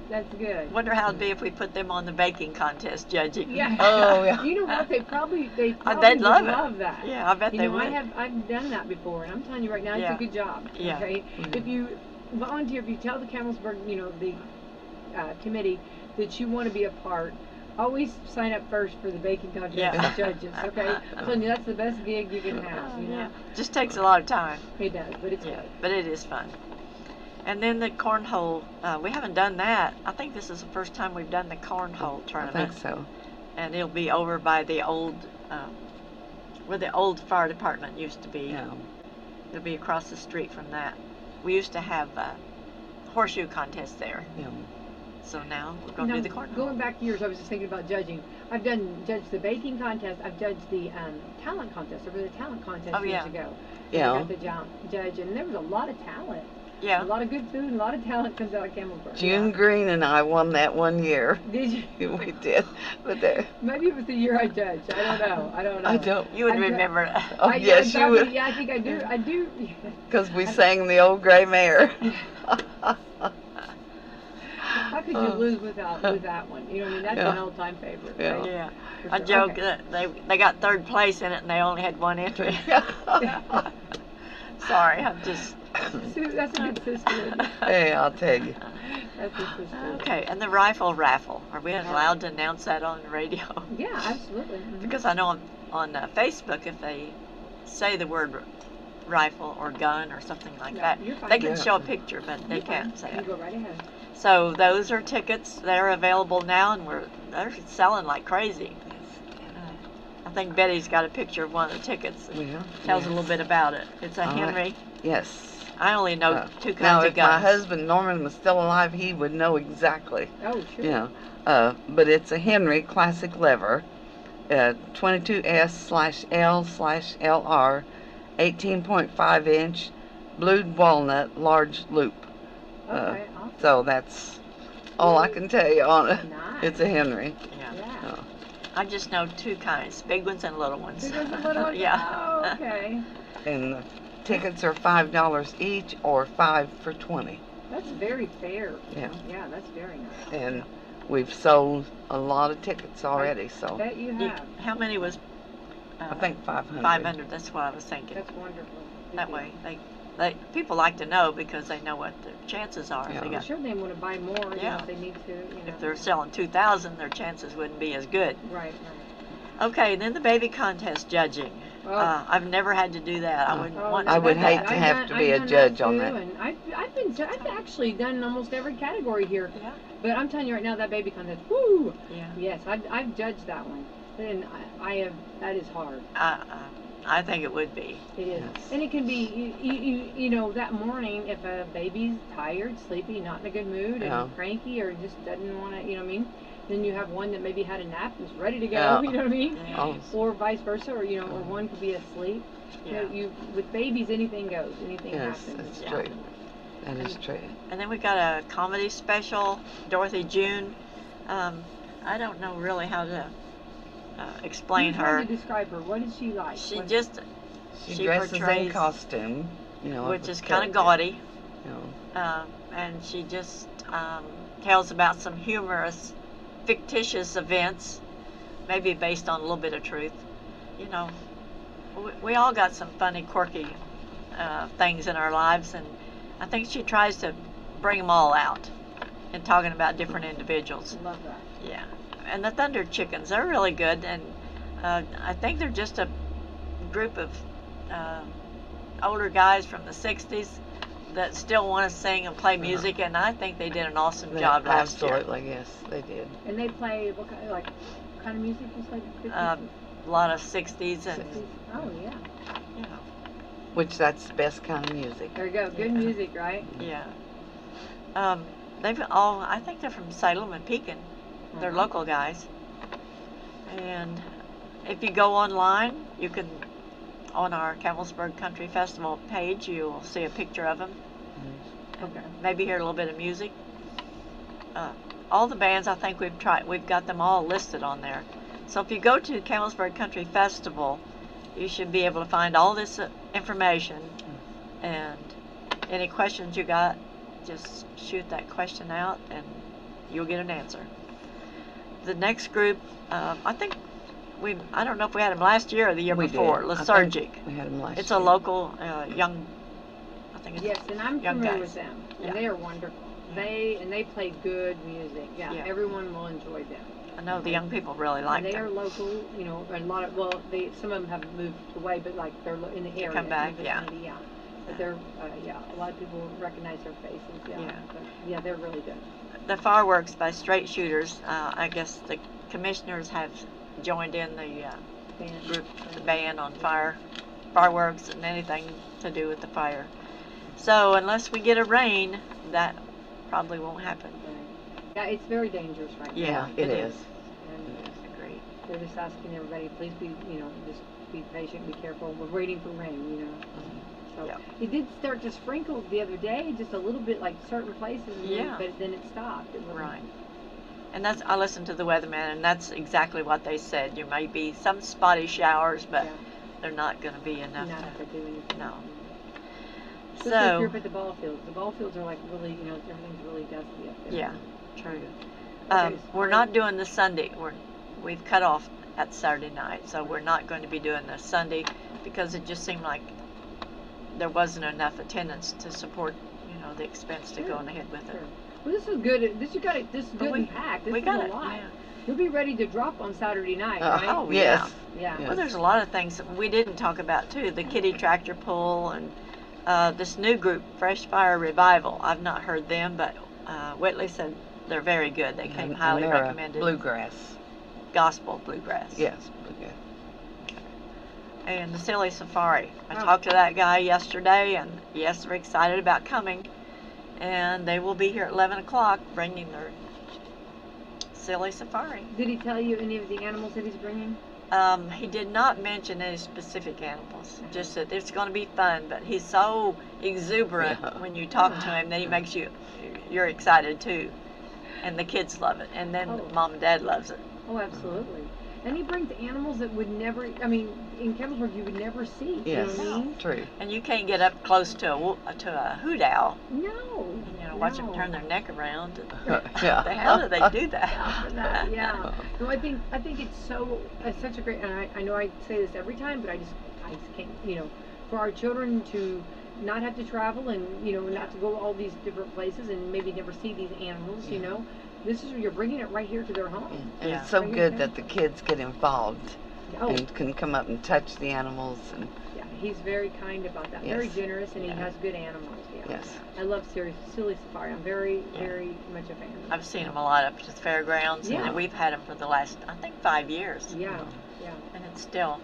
that's good. Wonder how it'd be if we put them on the baking contest judging. Yeah. Oh, yeah. You know what? They probably They'd would love it. love that. Yeah, I bet You they know, would. I've done that before, and I'm telling you right now, Yeah. it's a good job. Yeah. Okay. Mhm. If you volunteer, if you tell the Campbellsburg, you know, the committee that you want to be a part, always sign up first for the baking contest Yeah. judges. Okay. I'm telling you, that's the best gig you can have. You know. Yeah. Just takes a lot of time. It does, but it's Yeah, good. but it is fun. And then the cornhole, we haven't done that. I think this is the first time we've done the cornhole I tournament. think so. And it'll be over by the old, where the old fire department used to be. Yeah. It'll be across the street from that. We used to have horseshoe contests there. Yeah. So now we're going to do the cornhole. Going back years, I was just thinking about judging. I've judged the baking contest. I've judged the talent contest. Over the talent contest Oh, years yeah. ago. Yeah. I got the judge, and there was a lot of talent. Yeah. A lot of good food and a lot of talent comes out of Campbellsburg. June Green and I won that one year. Did you? We did. But there. Maybe it was the year I judged. I don't know. I don't. You would I- remember that. Oh, yes, you would. Yeah, I think I do. I do. Because we sang the old gray mare. How could you lose with that one? You know what I mean? That's Yeah. an all-time favorite. Yeah. Right? Yeah. For I sure. joke Okay. that they got third place in it and they only had one entry. Sorry, I'm just. Sue, that's a good sister. Hey, I'll tell you. That's a sister. Okay, and the rifle raffle. Are we allowed to announce that on the radio? Yeah, absolutely. Mhm. Because I know on Facebook, if they say the word rifle or gun or something like Yeah, that, you're fine. they can Yeah. show a picture, but they You're fine. can't say You it. go right ahead. So those are tickets. They're available now, and they're selling like crazy. I think Betty's got a picture of one of the tickets. Yeah. Tells a little bit about it. It's a All right. Henry. Yes. I only know two kinds Now, of if guns. my husband Norman was still alive, he would know exactly. Oh, sure. You know, but it's a Henry classic lever, 22S/L/LR, 18.5 inch, blued walnut, large loop. Okay, awesome. So that's all I can tell you on it. Nice. It's a Henry. Yeah. Yeah. I just know two kinds, big ones and little ones. Big ones and little ones? Yeah. Oh, okay. And the tickets are $5 each or 5 for 20. That's very fair. Yeah. Yeah, that's very nice. And we've sold a lot of tickets already, so Bet you have. How many was? I think 500. 500. That's what I was thinking. That's wonderful. That Good way, deal. people like to know because they know what the chances are. Yeah. If, they I'm got, sure they want to buy more, you know, Yeah. if they need to. You know. if they're selling 2,000, their chances wouldn't be as good. Right, Okay, then the baby contest judging. right. I've never had to do that. I wouldn't want to. I would do hate that. to have to be a judge on that. And I've actually done almost every category here. Yeah. But I'm telling you right now, that baby contest, woo! Yeah. Yes, I've judged that one. And I have, that is hard. I think it would be. It is. Yes. And it can be, you know, that morning, if a baby's tired, sleepy, not in a good mood, Yeah. and cranky, or just doesn't want to, you know what I mean? Then you have one that maybe had a nap and is ready to go, Yeah. you know what I mean? Yeah. Oh, Or vice versa, or, you know, or one could be asleep. You know, with babies, anything goes, anything yes, happens. that's Yeah. true. That is true. And then we got a comedy special, Dorothy June. I don't know really how to explain How her. do you describe her? What is she like? She What- just, She dresses in portrays- costume, you know, which of is a kind of character, gaudy, you know. and she just tells about some humorous, fictitious events, maybe based on a little bit of truth. You know, we all got some funny, quirky things in our lives, and I think she tries to bring them all out in talking about different individuals. Love that. Yeah, and the Thunder Chickens, they're really good, and I think they're just a group of older guys from the 60s that still want to sing and play music, and I think they did an awesome job last year. Absolutely, yes, they did. And they play what kind, like kind of music? Just like 50s, A lot of 60s and, 60s? Oh yeah. you know, Which that's the best kind of music. There you go. Good Yeah. music, right? yeah. I think they're from Salem and Pekin. They're Uh-huh. local guys. And if you go online, you can, on our Campbellsburg Country Festival page, you'll see a picture of them. Okay. Maybe hear a little bit of music. All the bands, I think we've got them all listed on there. So if you go to Campbellsburg Country Festival, you should be able to find all this information, and any questions you got, just shoot that question out and you'll get an answer. The next group, I think I don't know if we had them last year or the year before. Lethargic. We had them last year. It's a local young, I think it's Yes, and I'm young familiar guys. with them. And Yeah. they are wonderful. They play good music. Yeah, Yeah. everyone will enjoy them. I know the young people really like And they them. are local, you know, a lot of, well, some of them have moved away, but like they're in the area. come back, in the yeah. vicinity, yeah. But they're, a lot of people recognize their faces, yeah. Yeah. But, yeah, they're really good. The fireworks by Straight Shooters, I guess the commissioners have joined in the group, the ban on fireworks and anything to do with the fire. So unless we get a rain, that probably won't happen. Right. Yeah, it's very dangerous right now. Yeah, it is. And Agreed. they're just asking everybody, please be, just be patient, be careful. We're waiting for rain, So Yep. it did start to sprinkle the other day, just a little bit, like certain places. Yeah. But then it stopped. It wasn't- Right. And I listened to the weatherman, and that's exactly what they said. There may be some spotty showers, but Yeah. they're not going to be enough Not to. to do anything. No. Just like So, you're up at the ball fields. The ball fields are like really, everything's really dusty up there. yeah, true. Okay, We're not doing the Sunday. We've cut off at Saturday night, so we're not going to be doing the Sunday because it just seemed like there wasn't enough attendance to support, the expense to Sure. go on ahead with Sure. it. Well, this is good. This is good we- and packed. This we is got a it. lot. Yeah. You'll be ready to drop on Saturday night, right? Oh, yes. Yeah. Yeah. Well, there's a lot of things that we didn't talk about too. The kiddie tractor pull and this new group, Fresh Fire Revival. I've not heard them, but Whitley said they're very good. They came And highly they're recommended. Bluegrass. Gospel bluegrass. Yes, bluegrass. And the Silly Safari. I Oh. talked to that guy yesterday, and yes, they're excited about coming. And they will be here at 11 o'clock bringing their Silly Safari. Did he tell you any of the animals that he's bringing? He did not mention any specific animals, just that it's going to be fun, but he's so exuberant Yeah. when you talk to him that he makes you're excited too. And the kids love it, and then Oh. mom and dad loves it. Oh, absolutely. And he brings animals that would never, in Campbellsburg you would never see. Yes, You know what I mean? true. And you can't get up close to a hoot owl No. and watch them turn their neck around. Yeah. The hell do they do that? After that, yeah. No, I think it's such a great, and I know I say this every time, but I just can't, for our children to not have to travel and, not to go all these different places and maybe never see these animals, you're bringing it right here to their home. And Yeah. it's so Right good here. that the kids get involved Oh, and can come up and touch the animals. And yeah, he's very kind about that, very Yes. generous, and Yeah. he has good animals, yeah. yes, I love Silly Safari. I'm very, Yeah. very much a fan of I've seen them a lot up at the fairgrounds, Yeah. and we've had them for the last, I think, 5 years. it. Yeah, yeah, And it still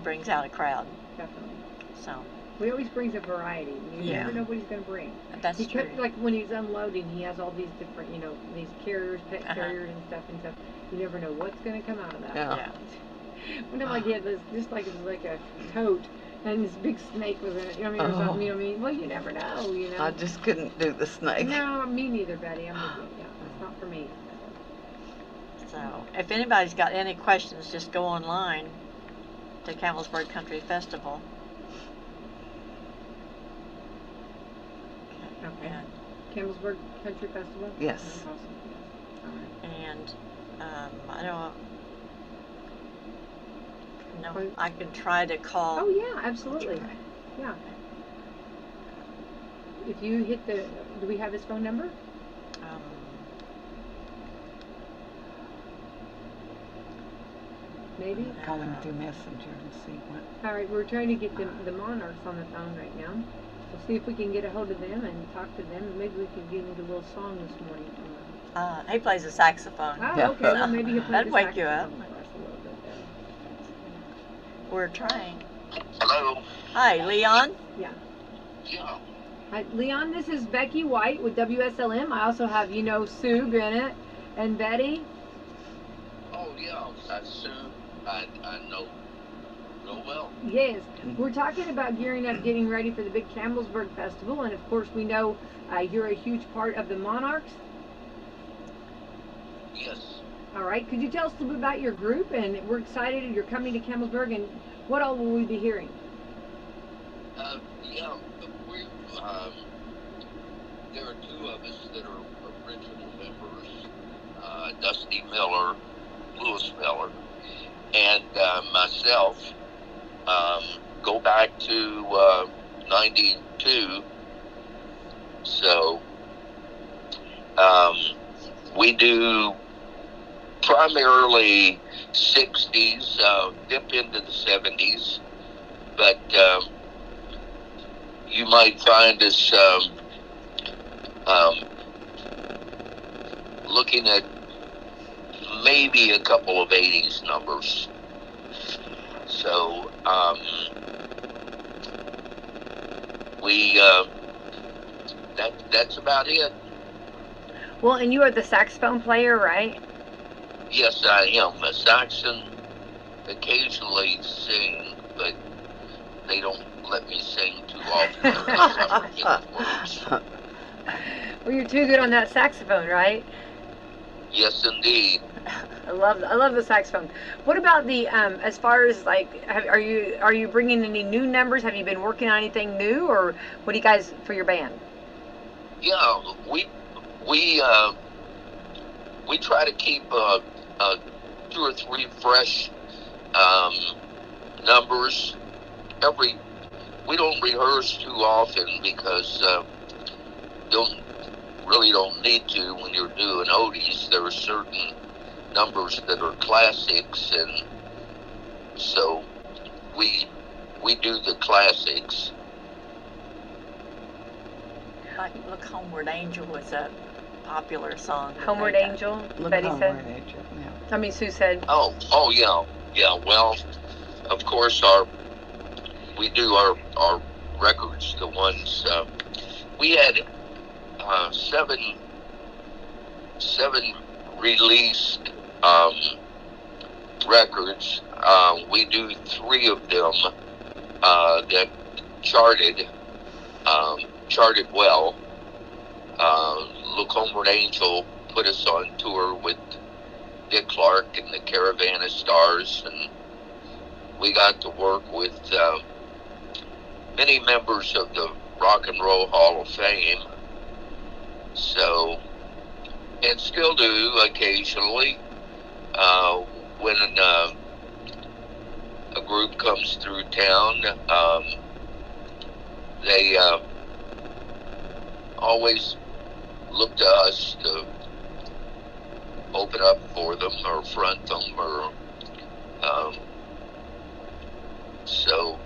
brings out a crowd. definitely. So He always brings a variety. You Yeah. never know what he's going to bring. that's He true. kept, like when he's unloading, he has all these different, these carriers, pet Uh-huh. carriers and stuff. You never know what's going to come out of that. Yeah. Yeah. One time, like he had this, just like it was like a tote, and this big snake was in it. Or something. You know what I mean? Well, you never know. I just couldn't do the snake. No, me neither, Betty. I'm with you. Yeah, it's not for me. So if anybody's got any questions, just go online to Campbellsburg Country Festival. Okay. And, Campbellsburg Country Festival. Yes. That's awesome. All right. and I don't know. Well- I can try to call. Oh yeah, absolutely. Yeah. If you hit do we have his phone number? Um, Maybe. Call him through Messenger and see what. All right, we're trying to get the Monarchs on the phone right now. We'll see if we can get a hold of them and talk to them. Maybe we can get into a little song this morning. he plays a saxophone. Oh, Yeah. okay. Well, maybe he'll play That'd the wake you up. saxophone for us a little bit there. We're trying. Hello. Hi, Leon. Yeah. Yeah. Hi, Leon, this is Becky White with WSLM. I also have, Sue Bennett and Betty. Oh yeah. That's Sue. I know real well. Yes, we're talking about gearing up, getting ready for the big Campbellsburg Festival, and of course we know you're a huge part of the Monarchs. Yes. All right. Could you tell us a little bit about your group? And we're excited you're coming to Campbellsburg, and what all will we be hearing? Yeah, we there are two of us that are original members, Dusty Miller, Lewis Miller, and myself. Go back to 92. So we do primarily 60s, dip into the 70s, but you might find us looking at maybe a couple of 80s numbers. So that's about it. Well, and you are the saxophone player, right? Yes, I am. A saxon, occasionally sing, but they don't let me sing too often because I forget the words. Well, you're too good on that saxophone, right? Yes, indeed. I love the saxophone. What about the as far as like, are you bringing any new numbers? Have you been working on anything new, or what do you guys for your band? Yeah, we try to keep 2 or 3 fresh numbers every. We don't rehearse too often because don't need to when you're doing oldies. There are certain numbers that are classics, and so we do the classics. Like Look Homeward Angel was a popular song. Homeward Angel, Betty said. Angel, yeah. I mean, Sue said. Oh yeah. Well, of course we do our records. The ones we had 7 released records. We do 3 of them that charted well. Look Homeward Angel put us on tour with Dick Clark and the Caravan of Stars, and we got to work with many members of the Rock and Roll Hall of Fame. So, and still do occasionally when a group comes through town. They always look to us to open up for them or front them, or so.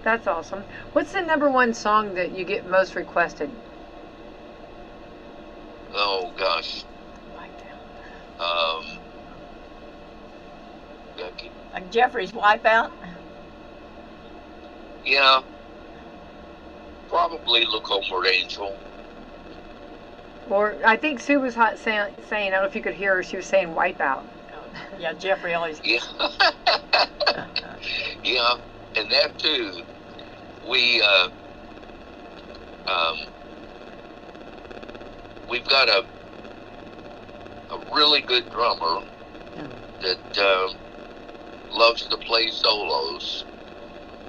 That's awesome. What's the #1 song that you get most requested? Oh gosh. Like Jeffrey's Wipeout? Yeah. Probably Look Homeward Angel. Or I think Sue was saying, I don't know if you could hear her, she was saying Wipeout. Yeah, Jeffrey always. Yeah. Yeah, and that too. We've got a really good drummer that loves to play solos,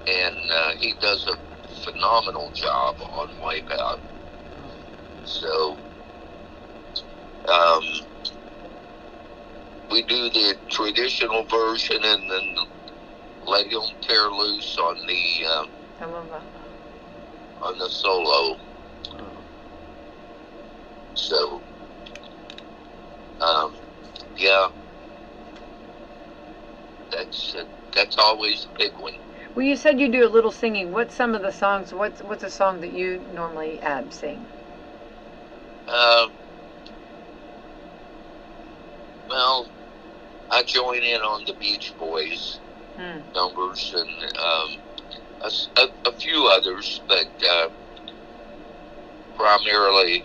and he does a phenomenal job on Wipeout. So we do the traditional version and then let him tear loose on the I love that. on the solo. So yeah, that's always a big one. Well, you said you do a little singing. What's some of the songs? What's a song that you normally sing? Well, I join in on the Beach Boys numbers and a few others, but primarily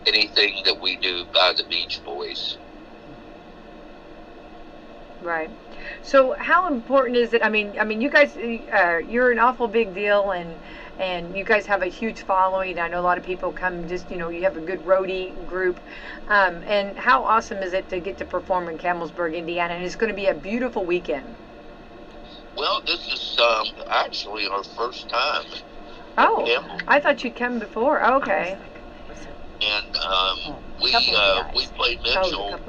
anything that we do by the Beach Boys. Right. So how important is it? I mean, you guys, you're an awful big deal, and and you guys have a huge following. I know a lot of people come just, you have a good roadie group. And how awesome is it to get to perform in Campbellsburg, Indiana? And it's going to be a beautiful weekend. Well, this is actually our first time. Oh, I thought you'd come before. Oh, okay. And we played Mitchell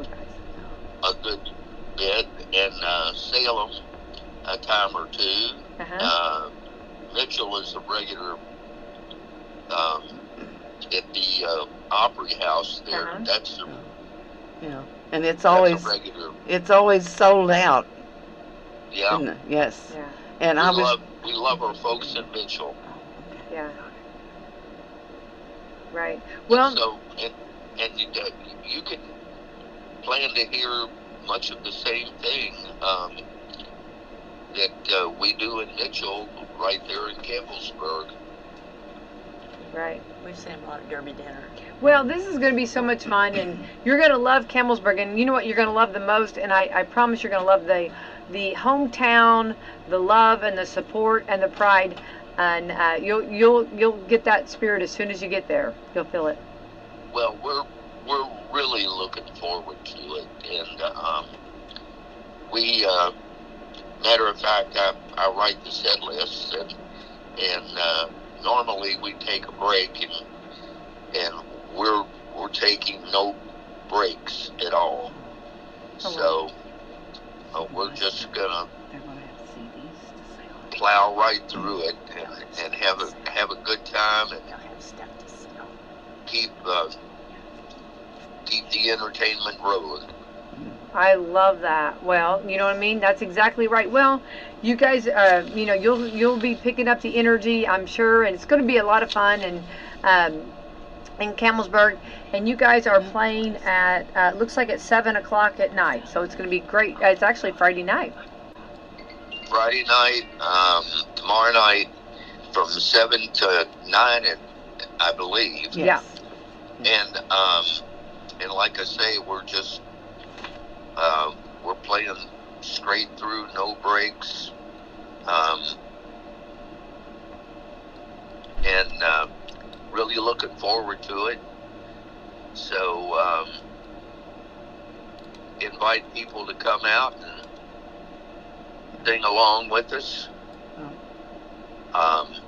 a good bit, and Salem a time or two. Mitchell is a regular at the Opry House there. That's and it's always sold out. Yeah. Yes. Yeah. And we love our folks in Mitchell. Yeah. Right. Well. And you can plan to hear much of the same thing that we do in Mitchell, right there in Campbellsburg. Right. We've seen a lot of Derby dinner. Well, this is going to be so much fun, and you're going to love Campbellsburg, and you know what you're going to love the most, and I promise you're going to love the hometown, the love and the support and the pride, and you'll get that spirit as soon as you get there. You'll feel it. Well, we're really looking forward to it, and we matter of fact, I write the set lists, and normally we take a break, and we're taking no breaks at all. So we're just gonna plow right through it and have a good time and keep the entertainment rolling. I love that. Well, you know what I mean? That's exactly right. Well, you guys, you'll be picking up the energy, I'm sure, and it's going to be a lot of fun. And in Campbellsburg, and you guys are playing at looks like at 7 o'clock at night. So it's going to be great. It's actually Friday night. Friday night, tomorrow night, from 7 to 9, I believe. Yeah. And like I say, we're just we're playing straight through, no breaks, and really looking forward to it. So invite people to come out and sing along with us. I'm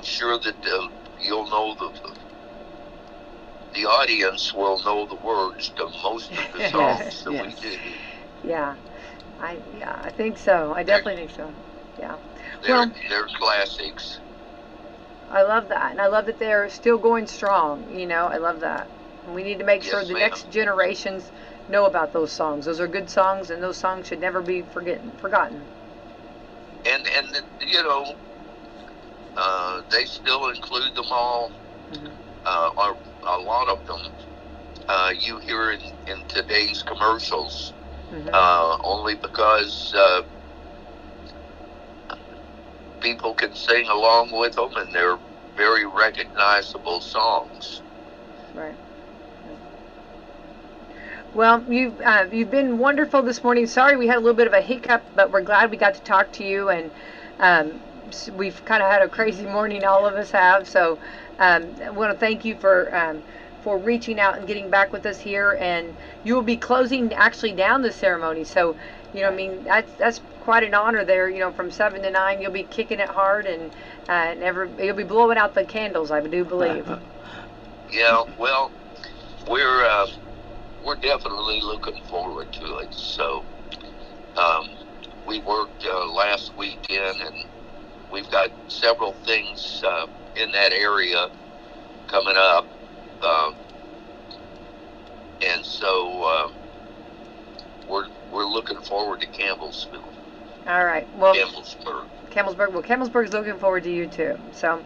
sure that you'll know the audience will know the words to most of the songs that we do. Yeah, I think so. I definitely think so. Yeah. They're classics. I love that, and I love that they're still going strong. I love that. And we need to make sure the next generations know about those songs. Those are good songs, and those songs should never be forgotten. And they still include them all. Or a lot of them you hear in today's commercials, only because people can sing along with them, and they're very recognizable songs. Right. Well, you've been wonderful this morning. Sorry we had a little bit of a hiccup, but we're glad we got to talk to you, and we've kind of had a crazy morning, all of us have. So I want to thank you for reaching out and getting back with us here, and you will be closing actually down the ceremony. So that's quite an honor there. From 7 to 9, you'll be kicking it hard, and you'll be blowing out the candles, I do believe. Yeah, well, we're definitely looking forward to it. So we worked last weekend, and we've got several things in that area coming up, and so we're looking forward to Campbellsburg. All right. Well, Campbellsburg. Well, Campbellsburg's looking forward to you too. So,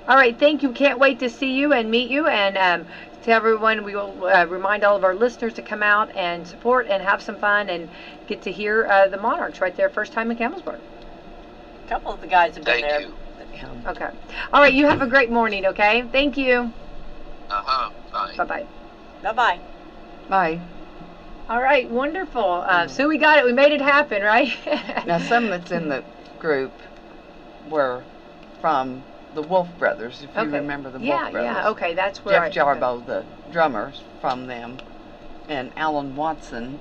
all right. Thank you. Can't wait to see you and meet you. And to everyone, we will remind all of our listeners to come out and support and have some fun and get to hear the Monarchs right there, first time in Campbellsburg. A couple of the guys have been there. Thank you. Okay. All right. You have a great morning. Okay. Thank you. Bye. Bye-bye. Bye-bye. Bye. All right. Wonderful. So we got it. We made it happen, right? Now, some that's in the group were from the Wolf Brothers, if you Okay. remember the Yeah, Wolf Brothers. yeah, okay, that's where Jeff Jarboe, the drummer's from them, and Alan Watson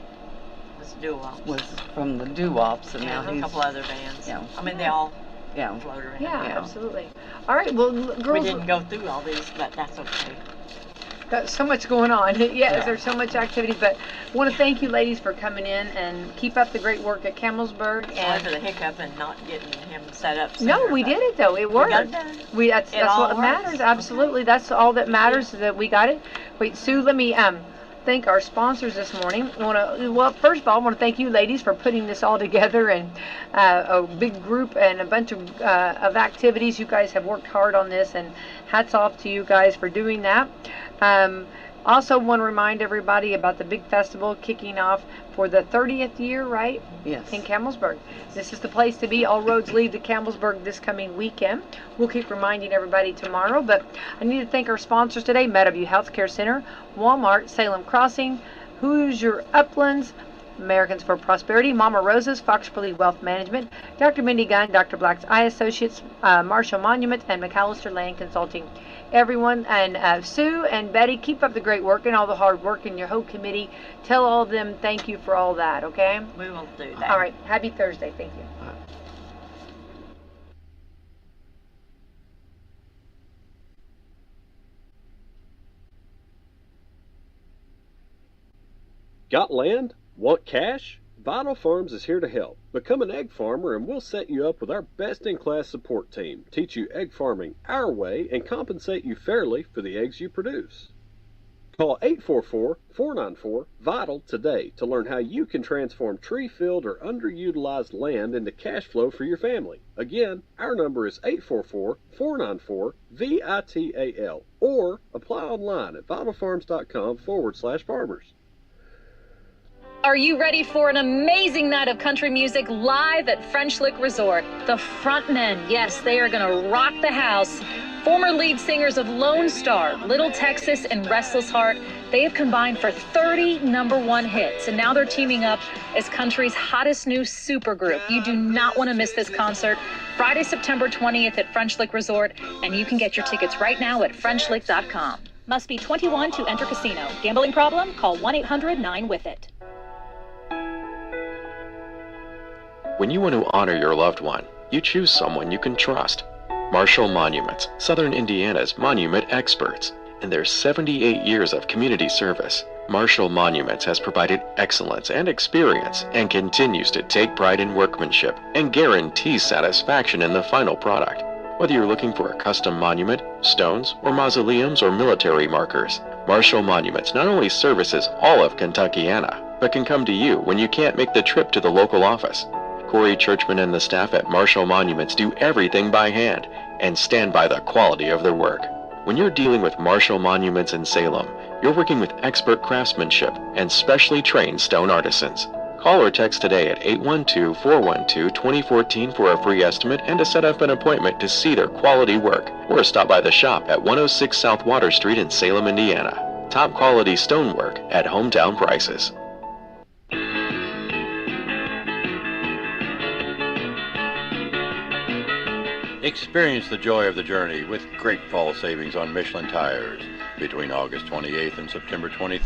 was from the Doo-Wops, and now a he's couple other bands. Yeah. I mean, they all yeah. float around. Yeah, Yeah. absolutely. All right, well, girls, We didn't go through all these, but that's okay. got so much going on. Yes, Yeah. there's so much activity, but I want to thank you ladies for coming in and keep up the great work at Campbellsburg. Sorry And for the hiccup and not getting him set up sooner, no, we but did it though. It worked. got it done. That's It all what works. matters. Absolutely, that's all that matters. That we got it. Wait, Sue, let me thank our sponsors this morning. Well, first of all, I want to thank you ladies for putting this all together, and a big group and a bunch of activities. You guys have worked hard on this, and hats off to you guys for doing that. Also want to remind everybody about the big festival kicking off for the 30th year, right? Yes. In Campbellsburg. This is the place to be. All roads lead to Campbellsburg this coming weekend. We'll keep reminding everybody tomorrow, but I need to thank our sponsors today: Meadowview Healthcare Center, Walmart, Salem Crossing, Hoosier Uplands, Americans for Prosperity, Mama Rosa's, Foxburley Wealth Management, Dr. Mindy Gunn, Dr. Black's Eye Associates, Marshall Monument, and McAllister Land Consulting. Everyone, and Sue and Betty, keep up the great work and all the hard work, and your whole committee. Tell all of them thank you for all that, okay? We will do that. All right. Happy Thursday. Thank you. Got land? Want cash? Vital Farms is here to help. Become an egg farmer and we'll set you up with our best-in-class support team, teach you egg farming our way, and compensate you fairly for the eggs you produce. Call 844-494-VITAL today to learn how you can transform tree-filled or underutilized land into cash flow for your family. Again, our number is 844-494-VITAL, or apply online at vitalfarms.com/farmers. Are you ready for an amazing night of country music live at French Lick Resort? The frontmen, yes, they are going to rock the house. Former lead singers of Lone Star, Little Texas, and Restless Heart, they have combined for 30 #1 hits, and now they're teaming up as country's hottest new supergroup. You do not want to miss this concert. Friday, September 20th at French Lick Resort, and you can get your tickets right now at FrenchLick.com. Must be 21 to enter casino. Gambling problem? Call 1-800-9-WITH-IT. When you want to honor your loved one, you choose someone you can trust. Marshall Monuments, Southern Indiana's monument experts. In their 78 years of community service, Marshall Monuments has provided excellence and experience and continues to take pride in workmanship and guarantees satisfaction in the final product. Whether you're looking for a custom monument, stones, or mausoleums or military markers, Marshall Monuments not only services all of Kentuckiana, but can come to you when you can't make the trip to the local office. Corey Churchman and the staff at Marshall Monuments do everything by hand and stand by the quality of their work. When you're dealing with Marshall Monuments in Salem, you're working with expert craftsmanship and specially trained stone artisans. Call or text today at 812-412-2014 for a free estimate and to set up an appointment to see their quality work, or stop by the shop at 106 South Water Street in Salem, Indiana. Top quality stonework at hometown prices. Experience the joy of the journey with great fall savings on Michelin tires between August 28th and September 23rd.